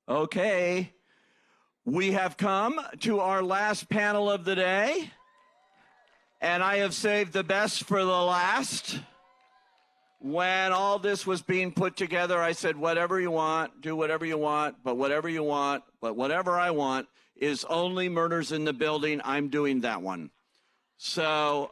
Okay, we have come to our last panel of the day, and I have saved the best for the last. When all this was being put together, I said, whatever you want, do whatever you want, but whatever you want, but whatever I want is Only Murders in the Building. I'm doing that one. So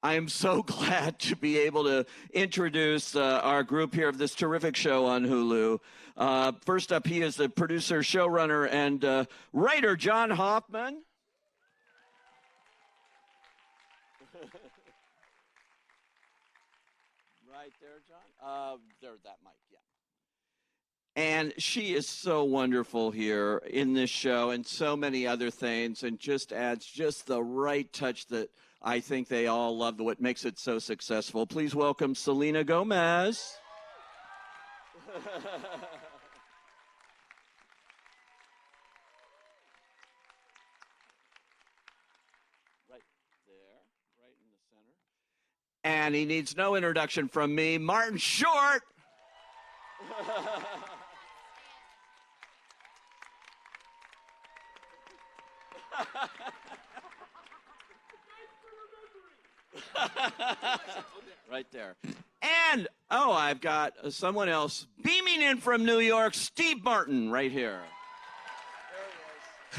I am so glad to be able to introduce our group here of this terrific show on Hulu. First up, he is the producer, showrunner, and writer, John Hoffman. Right there, John. There's that mic, yeah. And she is so wonderful here in this show and so many other things, and just adds just the right touch that I think they all love, what makes it so successful. Please welcome Selena Gomez. Right there, right in the center. And he needs no introduction from me, Martin Short. Right there. And, oh, I've got someone else beaming in from New York, Steve Martin, right here.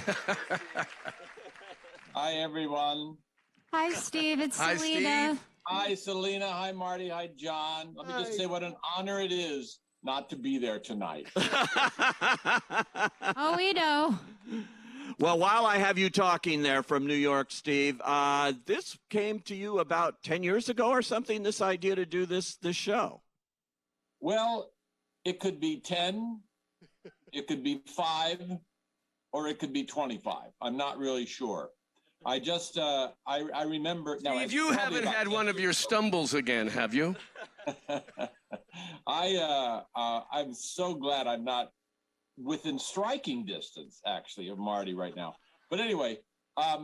There he is. Hi, everyone. Hi, Steve. It's Hi, Selena. Steve. Hi, Selena. Hi, Marty. Hi, John. Let me just say what an honor it is not to be there tonight. Oh, we know. Well, while I have you talking there from New York, Steve, this came to you about 10 years ago or something, this idea to do this show. Well, it could be 10, it could be 5, or it could be 25. I'm not really sure. I just, I remember. Steve, you haven't had one of your stumbles again, have you? I'm so glad I'm not within striking distance, actually, of Marty right now. But anyway, I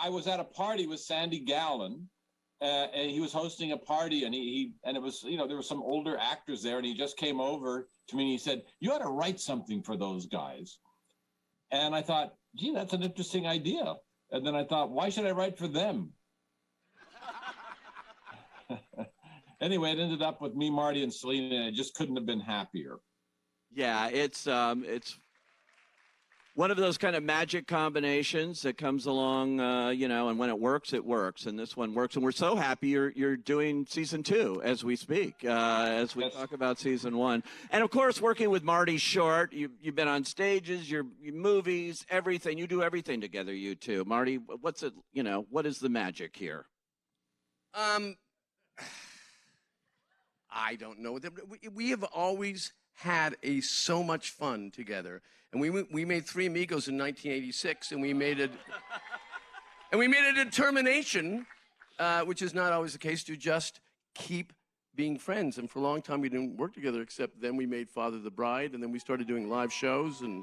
was at a party with Sandy Gallen, and he was hosting a party, and and it was, there were some older actors there, and he just came over to me and he said, "You ought to write something for those guys." And I thought, gee, that's an interesting idea. And then I thought, why should I write for them? Anyway, it ended up with me, Marty, and Selena, and it just couldn't have been happier. Yeah, it's one of those kind of magic combinations that comes along, and when it works, it works. And this one works. And we're so happy you're doing season 2 as we speak, as we talk about season 1. And, of course, working with Marty Short, you've been on stages, your movies, everything. You do everything together, you two. Marty, what is the magic here? I don't know. We have always had so much fun together, and we made Three Amigos in 1986, and we made a determination, which is not always the case, to just keep being friends. And for a long time, we didn't work together, except then we made Father the Bride, and then we started doing live shows, and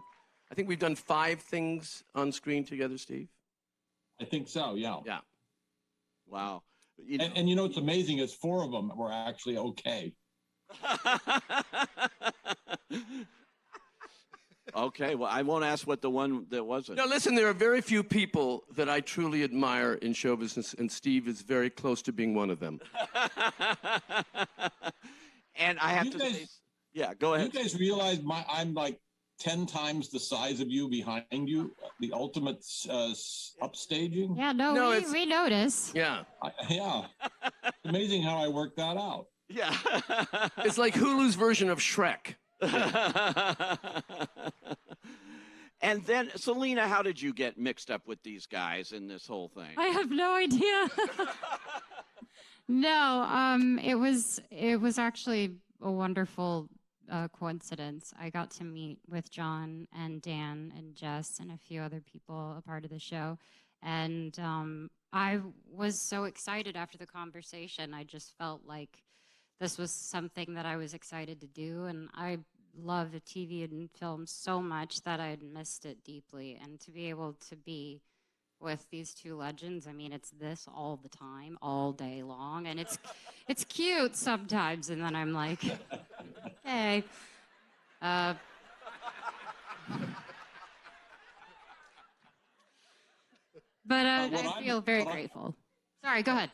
I think we've done 5 things on screen together, Steve. I think so, yeah. Yeah. Wow. And what's amazing is 4 of them were actually okay. Okay, well, I won't ask what the one that wasn't. Now, listen, there are very few people that I truly admire in show business, and Steve is very close to being one of them. And I have to say, yeah, go ahead. You guys realize I'm like 10 times the size of you behind you, the ultimate upstaging? Yeah, we notice. Yeah. Yeah. Amazing how I worked that out. Yeah. It's like Hulu's version of Shrek. And then, Selena, how did you get mixed up with these guys in this whole thing? I have no idea. No, it was actually a wonderful coincidence. I got to meet with John and Dan and Jess and a few other people a part of the show. And I was so excited after the conversation. I just felt like this was something that I was excited to do. And I love TV and film so much that I had missed it deeply. And to be able to be with these 2 legends, I mean, it's this all the time, all day long. And it's cute sometimes. And then I'm like, hey. But what I I'm- feel very what I'm- grateful. Sorry, go ahead.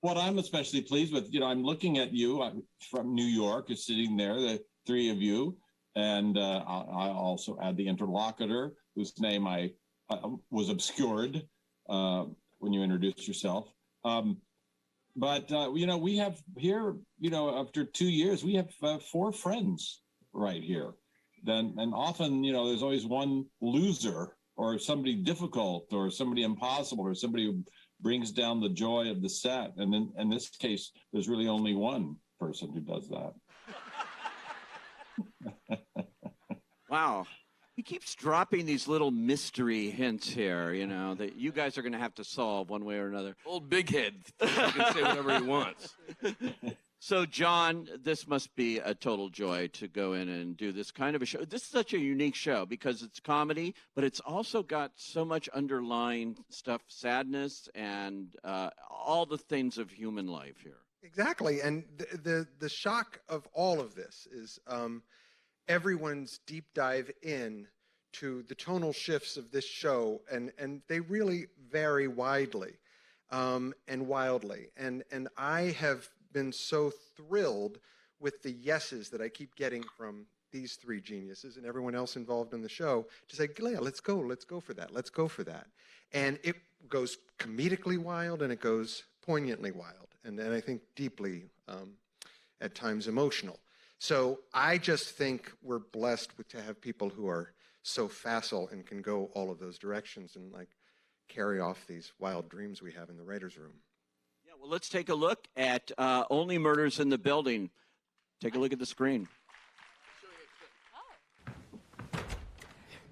What I'm especially pleased with, I'm looking at you. I'm from New York, is sitting there, the three of you, and I also add the interlocutor, whose name I was obscured when you introduced yourself. But we have here, after 2 years, we have 4 friends right here. And often, there's always one loser or somebody difficult or somebody impossible or somebody who brings down the joy of the set. And in this case, there's really only one person who does that. Wow. He keeps dropping these little mystery hints here, that you guys are going to have to solve one way or another. Old big head. He can say whatever he wants. So, John, this must be a total joy to go in and do this kind of a show. This is such a unique show because it's comedy, but it's also got so much underlying stuff, sadness, and all the things of human life here. Exactly. And the shock of all of this is everyone's deep dive in to the tonal shifts of this show, and they really vary widely and wildly. And I have been so thrilled with the yeses that I keep getting from these 3 geniuses and everyone else involved in the show to say, yeah, let's go for that. And it goes comedically wild and it goes poignantly wild, and I think deeply at times emotional. So I just think we're blessed to have people who are so facile and can go all of those directions and carry off these wild dreams we have in the writer's room. Yeah, well, let's take a look at Only Murders in the Building. Take a look at the screen.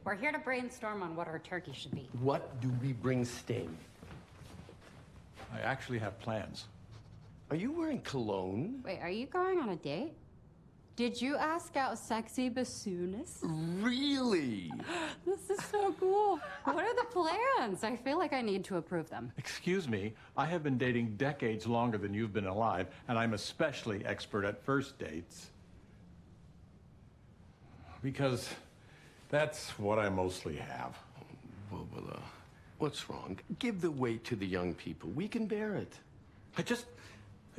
We're here to brainstorm on what our turkey should be. What do we bring Sting? I actually have plans. Are you wearing cologne? Wait, are you going on a date? Did you ask out sexy bassoonist? Really? This is so cool. What are the plans? I feel like I need to approve them. Excuse me, I have been dating decades longer than you've been alive, and I'm especially expert at first dates. Because that's what I mostly have. Well, what's wrong? Give the weight to the young people. We can bear it. I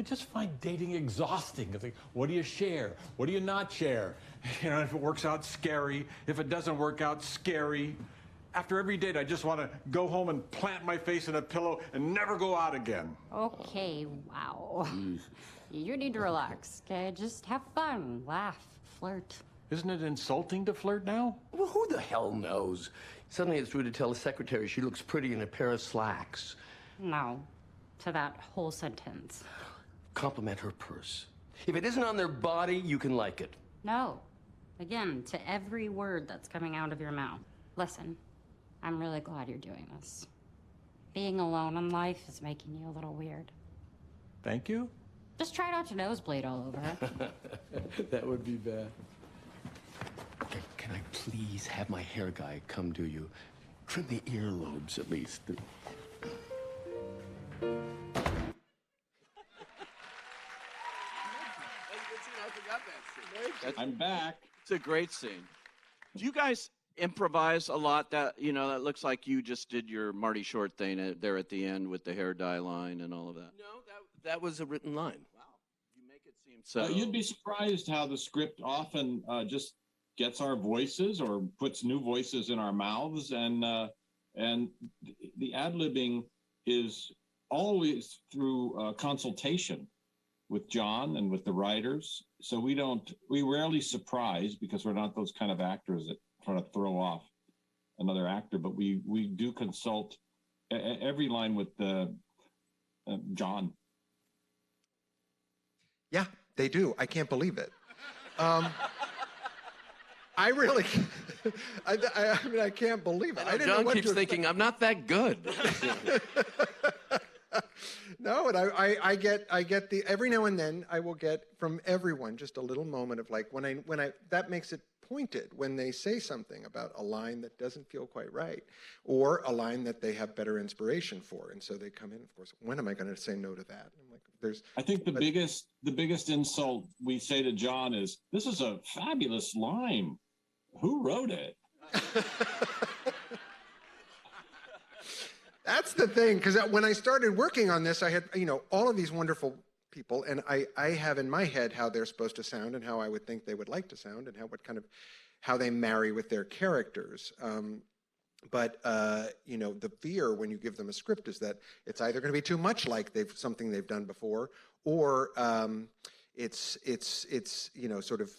just find dating exhausting. I think, what do you share? What do you not share? If it works out, scary. If it doesn't work out, scary. After every date, I just want to go home and plant my face in a pillow and never go out again. Okay, wow. You need to relax, okay? Just have fun, laugh, flirt. Isn't it insulting to flirt now? Well, who the hell knows? Suddenly it's rude to tell the secretary she looks pretty in a pair of slacks. No, to that whole sentence. Compliment her purse. If it isn't on their body, you can like it. No. Again, to every word that's coming out of your mouth. Listen, I'm really glad you're doing this. Being alone in life is making you a little weird. Thank you. Just try not to nosebleed all over it. That would be bad. Can I please have my hair guy come do you? Trim the earlobes at least. I'm back. It's a great scene. Do you guys improvise a lot? That looks like you just did your Marty Short thing there at the end with the hair dye line and all of that. No, that was a written line. Wow, you make it seem so. You'd be surprised how the script often just gets our voices or puts new voices in our mouths, and the ad-libbing is always through consultation with John and with the writers. So we rarely surprise, because we're not those kind of actors that try to throw off another actor, but we do consult every line with John. Yeah, they do. I can't believe it. I really, I mean, I can't believe it. I didn't know John what keeps to thinking, I'm not that good. No, and I get the, every now and then I will get from everyone just a little moment of when I that makes it pointed when they say something about a line that doesn't feel quite right, or a line that they have better inspiration for, and so they come in. Of course, when am I going to say no to that? I'm like, I think the biggest insult we say to John is, "This is a fabulous line. Who wrote it?" that's the thing, because when I started working on this, I had, all of these wonderful people, and I have in my head how they're supposed to sound and how I would think they would like to sound and how they marry with their characters. But the fear when you give them a script is that it's either going to be too much like something they've done before, or it's sort of,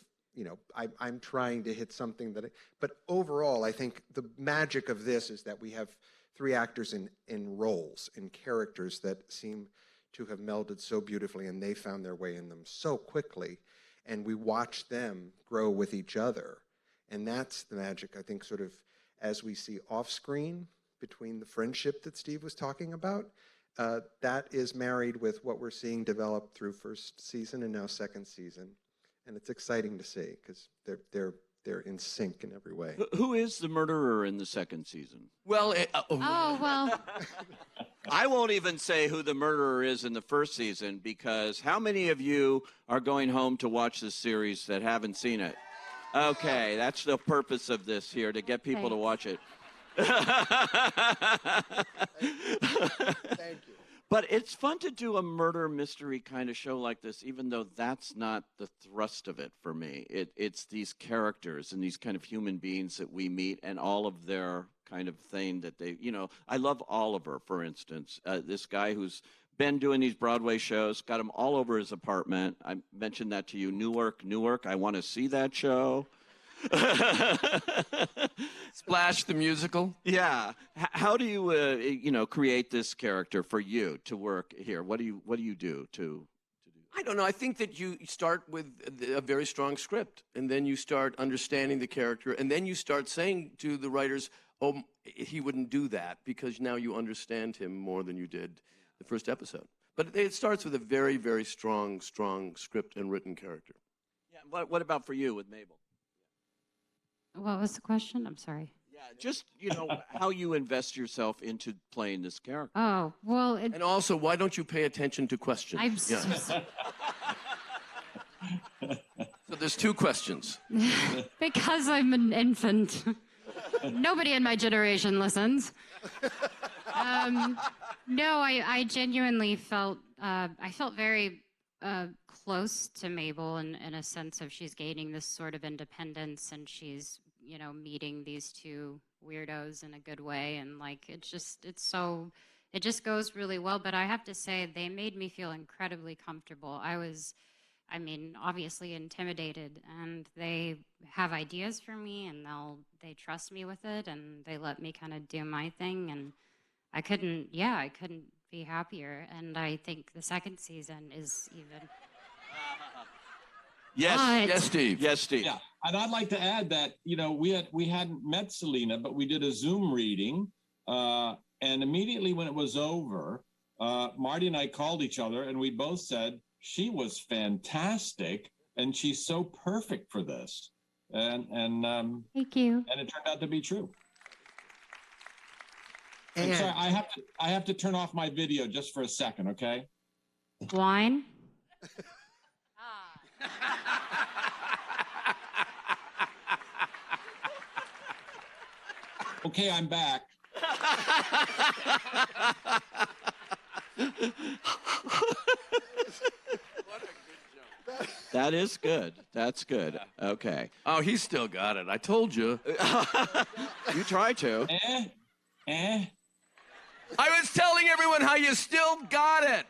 I'm trying to hit something but overall, I think the magic of this is that we have 3 actors in roles, in characters that seem to have melded so beautifully, and they found their way in them so quickly, and we watch them grow with each other. And that's the magic, I think, sort of as we see off screen between the friendship that Steve was talking about, that is married with what we're seeing develop through first season and now second season. And it's exciting to see because they're in sync in every way. Who is the murderer in the second season? Well, well. I won't even say who the murderer is in the first season, because how many of you are going home to watch this series that haven't seen it? Okay, that's the purpose of this here, to get people to watch it. Thank you. But it's fun to do a murder mystery kind of show like this, even though that's not the thrust of it for me. It's these characters and these kind of human beings that we meet, and all of their kind of thing that they, I love Oliver, for instance, this guy who's been doing these Broadway shows, got him all over his apartment. I mentioned that to you, Newark. I want to see that show. Splash the musical. Yeah. How do you, create this character for you to work here? What do you do to do? I don't know. I think that you start with a very strong script, and then you start understanding the character, and then you start saying to the writers, "Oh, he wouldn't do that," because now you understand him more than you did the first episode. But it starts with a very, very strong script and written character. Yeah. What about for you with Mabel? What was the question? I'm sorry. Yeah, just, how you invest yourself into playing this character. Oh, well. And also, why don't you pay attention to questions? I'm So there's 2 questions. Because I'm an infant. Nobody in my generation listens. No, I genuinely felt, I felt very close to Mabel in a sense of she's gaining this sort of independence, and she's, meeting these 2 weirdos in a good way. And it just goes really well. But I have to say, they made me feel incredibly comfortable. I was, obviously intimidated, and they have ideas for me, and they trust me with it, and they let me kind of do my thing. And I couldn't be happier. And I think the second season is even. Yes, Steve. Yes, Steve. Yeah, and I'd like to add that we hadn't met Selena, but we did a Zoom reading, and immediately when it was over, Marty and I called each other, and we both said she was fantastic, and she's so perfect for this. And Thank you. And it turned out to be true. And I'm sorry, I have to turn off my video just for a second, okay? Wine? Okay, I'm back. That is good. That's good. Okay. Oh, he's still got it. I told you. You try to. I I was telling everyone how you still got it.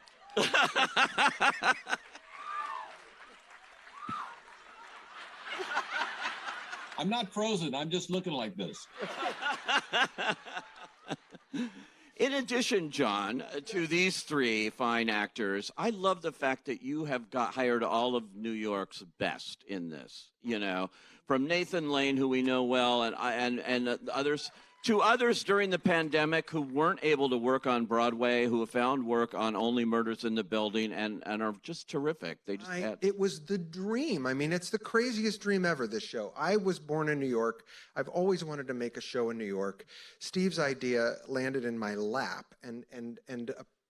I'm not frozen. I'm just looking like this. In addition, John, to these 3 fine actors, I love the fact that you have hired all of New York's best in this. From Nathan Lane, who we know well, and others, to others during the pandemic who weren't able to work on Broadway, who have found work on Only Murders in the Building, and are just terrific. They just It was the dream. It's the craziest dream ever, this show. I was born in New York. I've always wanted to make a show in New York. Steve's idea landed in my lap, and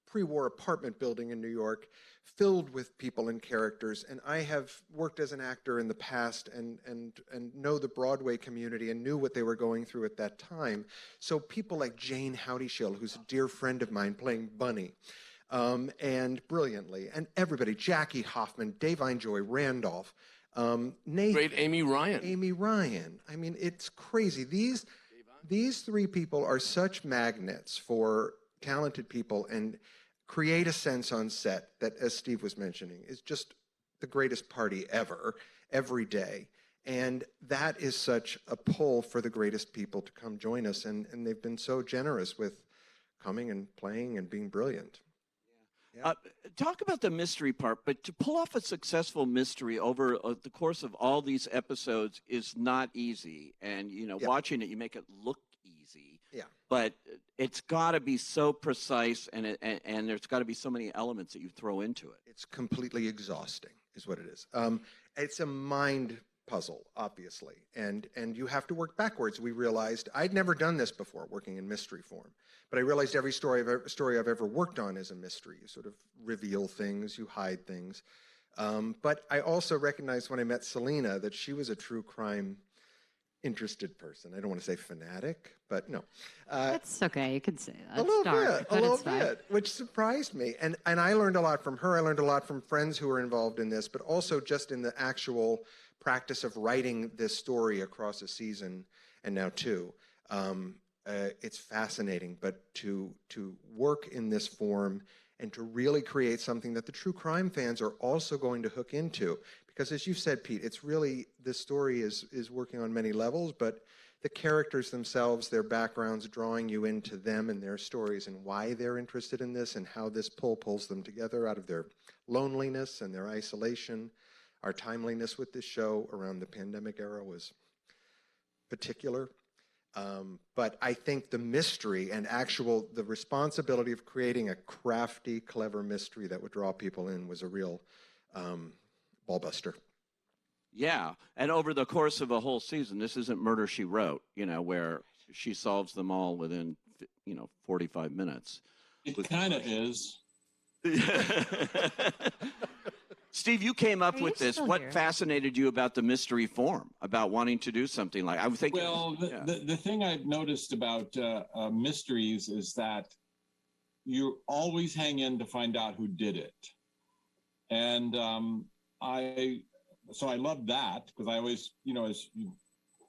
pre-war apartment building in New York filled with people and characters. And I have worked as an actor in the past and know the Broadway community and knew what they were going through at that time. So people like Jane Howdyshill, who's a dear friend of mine, playing Bunny, and brilliantly, and everybody, Jackie Hoffman, Davine Joy Randolph, Nathan, Great Amy Ryan. Amy Ryan. I mean, it's crazy. These three people are such magnets for talented people and create a sense on set that, as Steve was mentioning, is just the greatest party ever, every day. And that is such a pull for the greatest people to come join us. And they've been so generous with coming and playing and being brilliant. Yeah. Talk about the mystery part, but to pull off a successful mystery over the course of all these episodes is not easy. And, you know, watching it, you make it look easy. Yeah. But it's got to be so precise, and there's got to be so many elements that you throw into it. It's completely exhausting, is what it is. It's a mind puzzle, obviously, and you have to work backwards. We realized I'd never done this before, working in mystery form, but I realized every story I've ever worked on is a mystery. You sort of reveal things, you hide things. But I also recognized when I met Selena that she was a true crime interested person. I don't want to say fanatic, but no. That's okay. You could say that. A little bit, which surprised me. And I learned a lot from her. I learned a lot from friends who were involved in this, but also just in the actual practice of writing this story across a season and now two. It's fascinating, but to work in this form and to really create something that the true crime fans are also going to hook into. Because as you said, Pete, it's really, this story is working on many levels, but the characters themselves, their backgrounds, drawing you into them and their stories and why they're interested in this and how this pulls them together out of their loneliness and their isolation. Our timeliness with this show around the pandemic era was particular. But I think the mystery and the responsibility of creating a crafty, clever mystery that would draw people in was a real ballbuster. Yeah, and over the course of a whole season, this isn't Murder, She Wrote, you know, where she solves them all within, 45 minutes. It kind of is. Steve, you came up with this. What fascinated you about the mystery form, about wanting to do something like, I would think. Well, the thing I've noticed about mysteries is that you always hang in to find out who did it. And so I love that, because I always,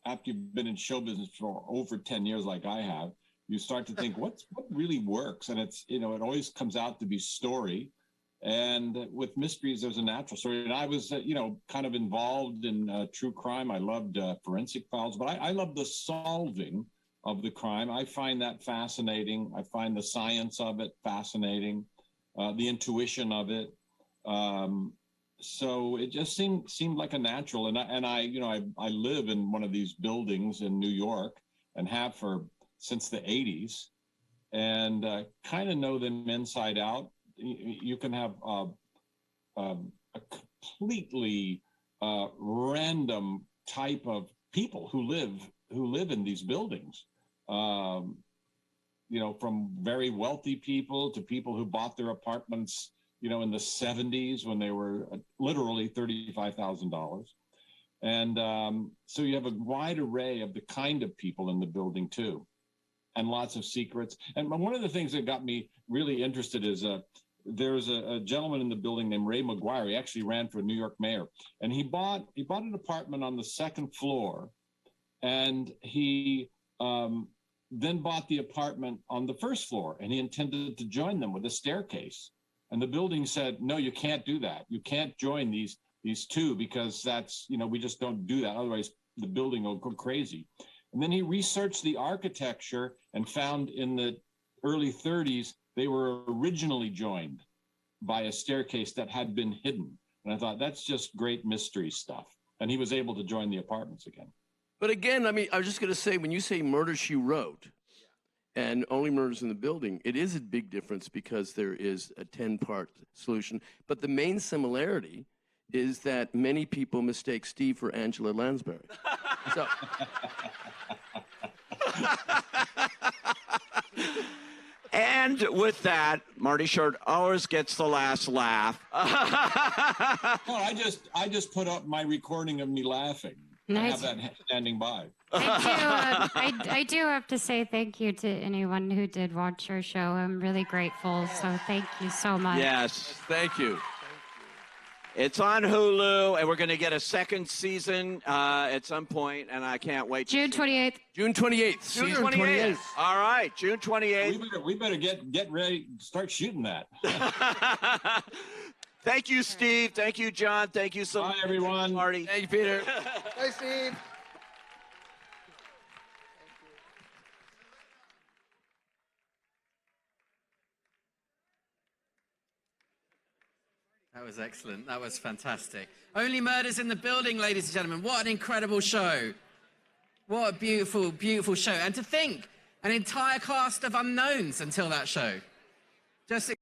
after you've been in show business for over 10 years like I have, you start to think, what really works? And it's, it always comes out to be story. And with mysteries, there's a natural story. And I was, kind of involved in true crime. I loved forensic files, but I love the solving of the crime. I find that fascinating. I find the science of it fascinating, the intuition of it. So it just seemed like a natural. And I live in one of these buildings in New York and have since the 80s, and kind of know them inside out. You can have a completely random type of people who live in these buildings. From very wealthy people to people who bought their apartments, in the 70s when they were literally $35,000. And so you have a wide array of the kind of people in the building too, and lots of secrets. And one of the things that got me really interested is there's a gentleman in the building named Ray McGuire. He actually ran for New York mayor, and he bought an apartment on the second floor, and he then bought the apartment on the first floor, and he intended to join them with a staircase. And the building said, no, you can't do that. You can't join these two, because that's, we just don't do that. Otherwise, the building will go crazy. And then he researched the architecture and found in the early 30s, they were originally joined by a staircase that had been hidden. And I thought, that's just great mystery stuff. And he was able to join the apartments again. But again, I was just going to say, when you say Murder, She Wrote, and Only Murders in the Building, it is a big difference because there is a 10-part solution. But the main similarity is that many people mistake Steve for Angela Lansbury. So... And with that, Marty Short always gets the last laugh. No, I just put up my recording of me laughing. Nice. I have that standing by. I do have to say thank you to anyone who did watch our show. I'm really grateful. So thank you so much. Yes. Thank you. It's on Hulu, and we're going to get a second season at some point, and I can't wait. June 28th. June 28th. June 28th. All right, June 28th. We better get ready, start shooting that. Thank you, Steve. Thank you, John. Thank you so Bye, much, everyone. Marty. Thank you, Peter. Bye, Steve. That was excellent. That was fantastic. Only Murders in the Building, ladies and gentlemen. What an incredible show. What a beautiful, beautiful show. And to think, an entire cast of unknowns until that show. Just